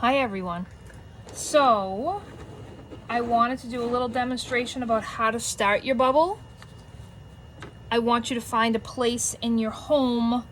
Hi everyone. So I wanted to do a little demonstration about how to start your bubble. I want you to find a place in your home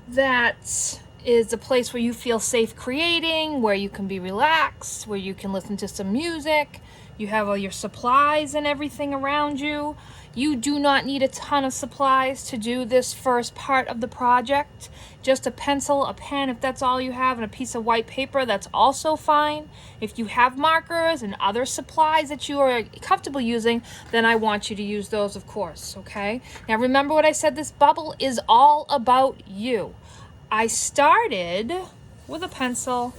that is a place where you feel safe creating, where you can be relaxed, where you can listen to some music. You have all your supplies and everything around you. You do not need a ton of supplies to do this first part of the project. Just a pencil, a pen, if that's all you have, and a piece of white paper, that's also fine. If you have markers and other supplies that you are comfortable using, then I want you to use those, of course, okay? Now remember what I said, this bubble is all about you. I started with a pencil,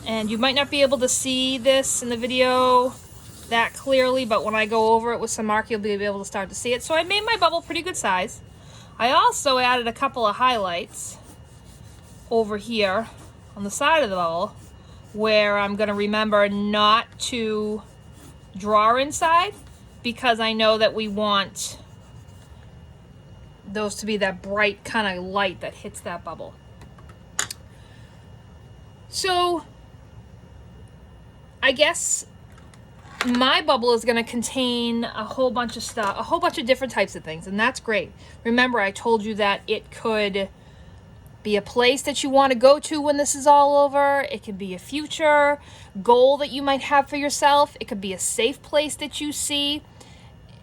and you might not be able to see this in the video that clearly, but when I go over it with some mark, you'll be able to start to see it. So I made my bubble pretty good size. I also added a couple of highlights over here on the side of the bubble where I'm going to remember not to draw inside, because I know that we want those to be that bright kind of light that hits that bubble. So I guess my bubble is going to contain a whole bunch of stuff, a whole bunch of different types of things, and that's great. Remember, I told you that it could be a place that you want to go to when this is all over. It could be a future goal that you might have for yourself. It could be a safe place that you see.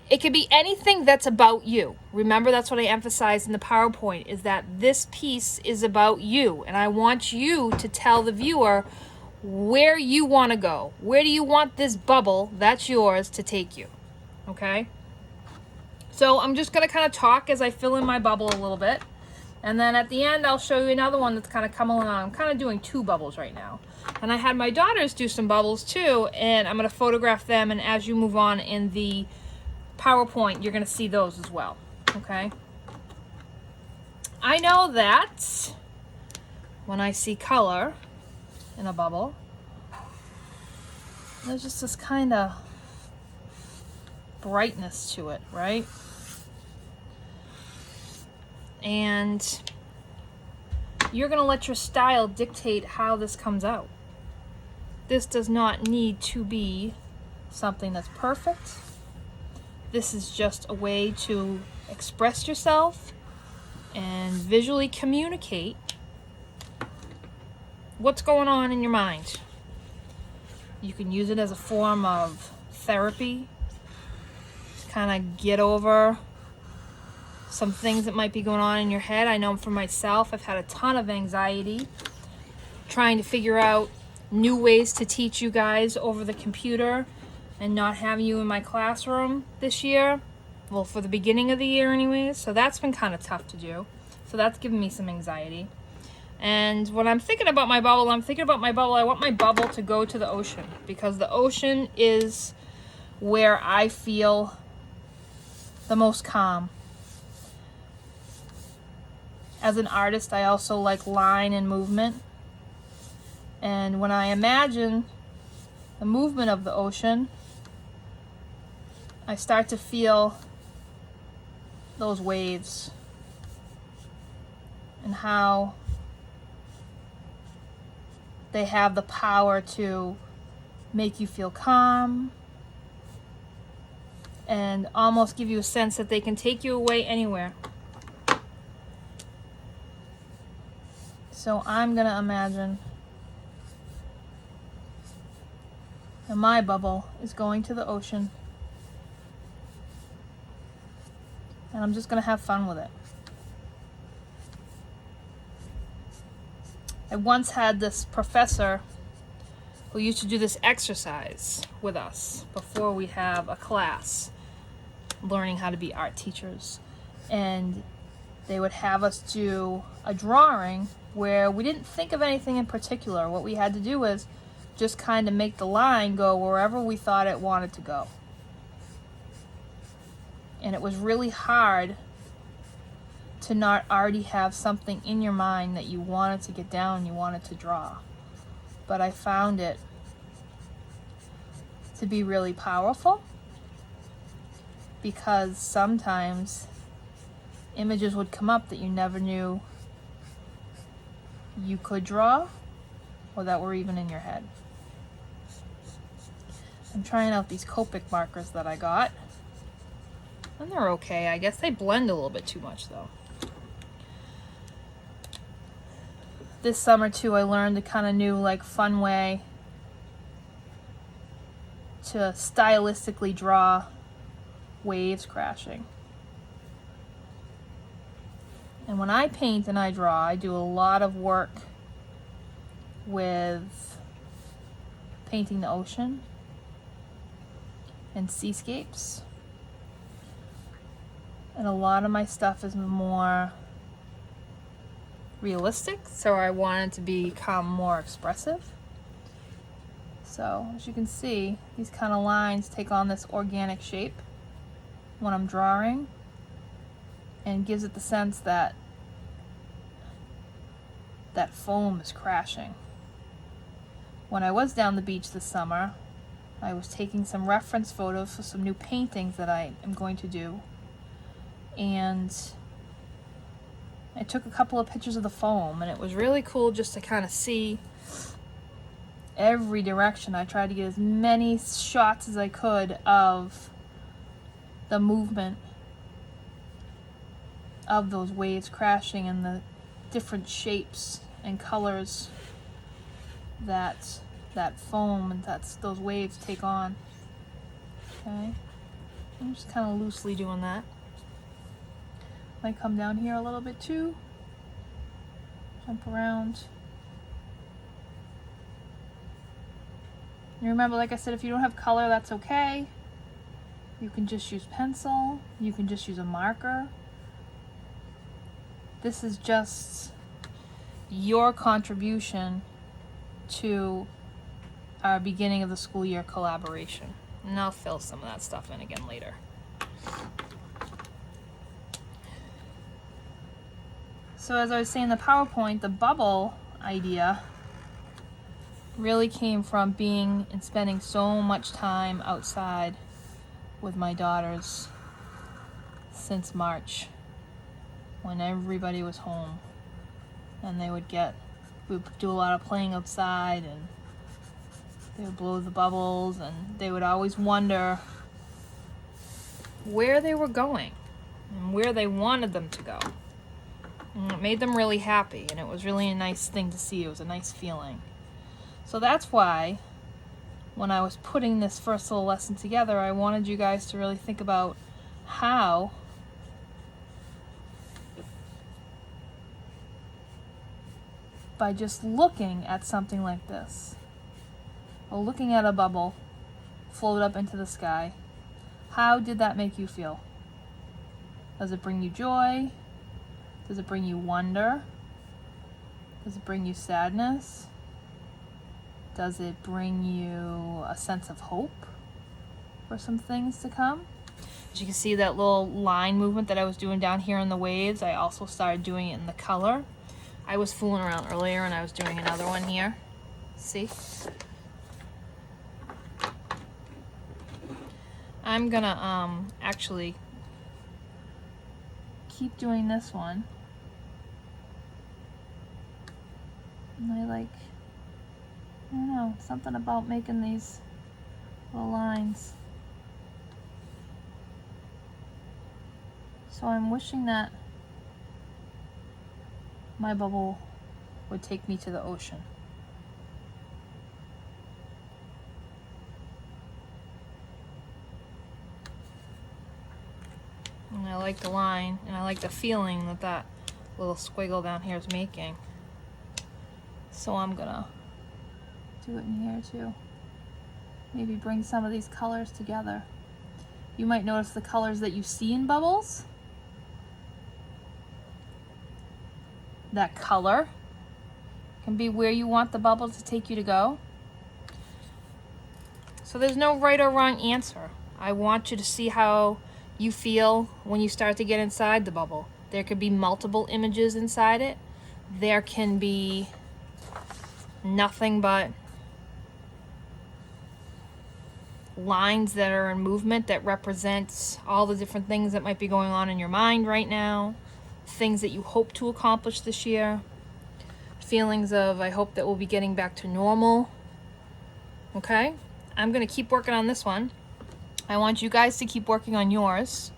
It could be anything that's about you. Remember, that's what I emphasized in the PowerPoint, is that this piece is about you, and I want you to tell the viewer where you want to go. Where do you want this bubble that's yours to take you? Okay? So I'm just going to kind of talk as I fill in my bubble a little bit. And then at the end, I'll show you another one that's kind of coming along. I'm kind of doing two bubbles right now. And I had my daughters do some bubbles too, and I'm going to photograph them. And as you move on in the PowerPoint, you're going to see those as well. Okay? I know that when I see color in a bubble, there's just this kind of brightness to it, right? And you're going to let your style dictate how this comes out. This does not need to be something that's perfect. This is just a way to express yourself and visually communicate what's going on in your mind. You can use it as a form of therapy to kind of get over some things that might be going on in your head. I know for myself, I've had a ton of anxiety trying to figure out new ways to teach you guys over the computer and not having you in my classroom this year. Well, for the beginning of the year anyways. So that's been kind of tough to do. So that's given me some anxiety. And when I'm thinking about my bubble, I want my bubble to go to the ocean, because the ocean is where I feel the most calm. As an artist, I also like line and movement. And when I imagine the movement of the ocean, I start to feel those waves and how they have the power to make you feel calm and almost give you a sense that they can take you away anywhere. So I'm going to imagine that my bubble is going to the ocean, and I'm just going to have fun with it. I once had this professor who used to do this exercise with us before we have a class learning how to be art teachers. And they would have us do a drawing where we didn't think of anything in particular. What we had to do was just kind of make the line go wherever we thought it wanted to go. And it was really hard to not already have something in your mind that you wanted to get down, you wanted to draw. But I found it to be really powerful, because sometimes images would come up that you never knew you could draw, or that were even in your head. I'm trying out these Copic markers that I got. And they're okay. I guess they blend a little bit too much though. This summer too, I learned a kind of new, like, fun way to stylistically draw waves crashing. And when I paint and I draw, I do a lot of work with painting the ocean and seascapes. And a lot of my stuff is more realistic, so I want it to become more expressive. So as you can see, these kind of lines take on this organic shape when I'm drawing, and gives it the sense that that foam is crashing. When I was down the beach this summer, I was taking some reference photos for some new paintings that I am going to do, and I took a couple of pictures of the foam, and it was really cool just to kind of see every direction. I tried to get as many shots as I could of the movement of those waves crashing and the different shapes and colors that foam and those waves take on. Okay, I'm just kind of loosely doing that. Might come down here a little bit too. Jump around. And remember, like I said, if you don't have color, that's okay. You can just use pencil. You can just use a marker. This is just your contribution to our beginning of the school year collaboration. And I'll fill some of that stuff in again later. So as I was saying in the PowerPoint, the bubble idea really came from being and spending so much time outside with my daughters since March, when everybody was home, and we would do a lot of playing outside, and they would blow the bubbles, and they would always wonder where they were going and where they wanted them to go. And it made them really happy, and it was really a nice thing to see. It was a nice feeling. So that's why when I was putting this first little lesson together, I wanted you guys to really think about how by just looking at something like this, or looking at a bubble float up into the sky, how did that make you feel? Does it bring you joy? Does it bring you wonder? Does it bring you sadness? Does it bring you a sense of hope for some things to come? As you can see, that little line movement that I was doing down here in the waves, I also started doing it in the color. I was fooling around earlier and I was doing another one here. See? I'm gonna actually keep doing this one. And I don't know, something about making these little lines. So I'm wishing that my bubble would take me to the ocean. And I like the line, and I like the feeling that that little squiggle down here is making. So I'm gonna do it in here too. Maybe bring some of these colors together. You might notice the colors that you see in bubbles. That color can be where you want the bubble to take you to go. So there's no right or wrong answer. I want you to see how you feel when you start to get inside the bubble. There could be multiple images inside it. There can be nothing but lines that are in movement that represents all the different things that might be going on in your mind right now, things that you hope to accomplish this year. feelings of, I hope that we'll be getting back to normal. Okay? I'm going to keep working on this one. I want you guys to keep working on yours.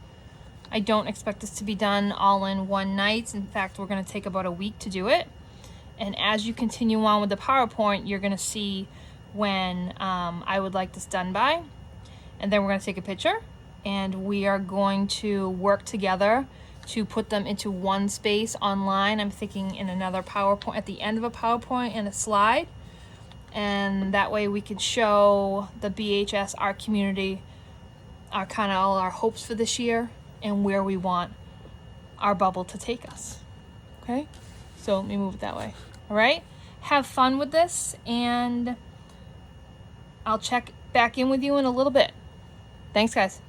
I don't expect this to be done all in one night. In fact, we're going to take about a week to do it. And as you continue on with the PowerPoint, you're going to see when I would like this done by. And then we're going to take a picture, and we are going to work together to put them into one space online. I'm thinking in another PowerPoint, at the end of a PowerPoint and a slide. And that way we can show the BHS, our community, our kind of all our hopes for this year and where we want our bubble to take us. Okay? So let me move it that way. All right? Have fun with this, and I'll check back in with you in a little bit. Thanks, guys.